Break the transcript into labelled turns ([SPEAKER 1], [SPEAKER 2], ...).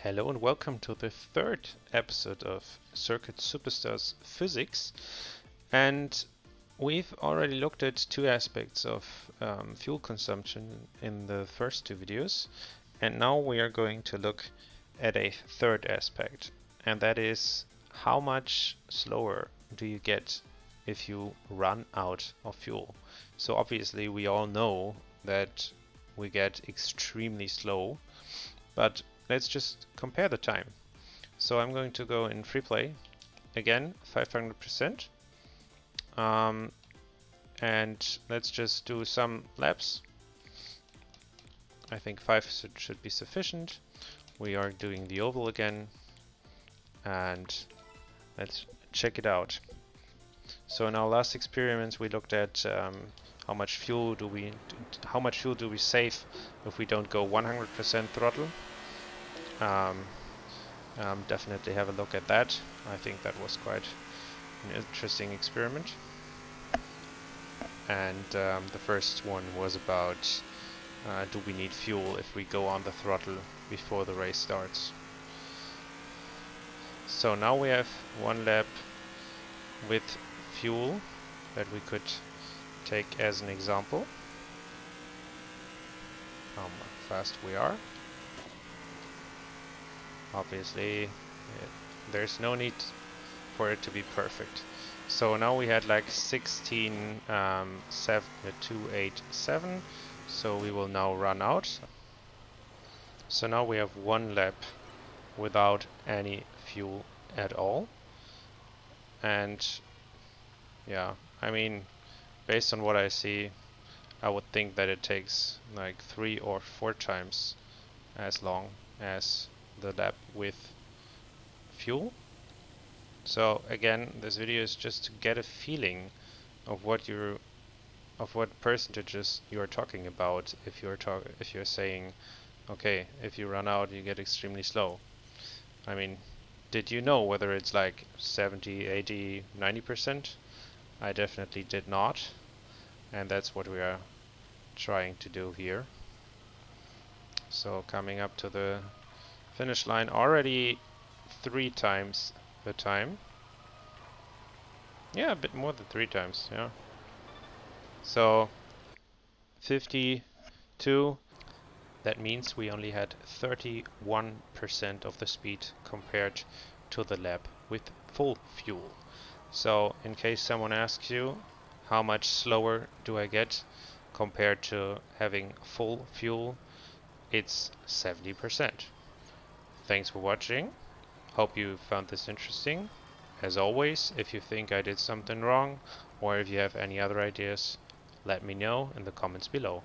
[SPEAKER 1] Hello and welcome to the third episode of Circuit Superstars Physics. And we've already looked at two aspects of fuel consumption in the first two videos. And now we are going to look at a third aspect. And that is, how much slower do you get if you run out of fuel? So obviously we all know that we get extremely slow, but let's just compare the time. So I'm going to go in free play again, 500%, and let's just do some laps. I think 5 should be sufficient. We are doing the oval again, and let's check it out. So in our last experiments we looked at how much fuel do we save if we don't go 100% throttle. Definitely have a look at that. I think that was quite an interesting experiment. And the first one was about do we need fuel if we go on the throttle before the race starts. So now we have one lap with fuel that we could take as an example. How fast we are. Obviously, there's no need for it to be perfect. So now we had like 16,287. So we will now run out. So now we have one lap without any fuel at all. And yeah, I mean, based on what I see, I would think that it takes like 3 or 4 times as long as the lap with fuel. So again, this video is just to get a feeling of what percentages you are talking about. If you're saying, okay, if you run out, you get extremely slow. I mean, did you know whether it's like 70, 80, 90%? I definitely did not, and that's what we are trying to do here. So coming up to the finish line, already 3 times the time. Yeah, a bit more than 3 times, yeah. So 52, that means we only had 31% of the speed compared to the lap with full fuel. So in case someone asks you, how much slower do I get compared to having full fuel, it's 70%. Thanks for watching. Hope you found this interesting. As always, if you think I did something wrong, or if you have any other ideas, let me know in the comments below.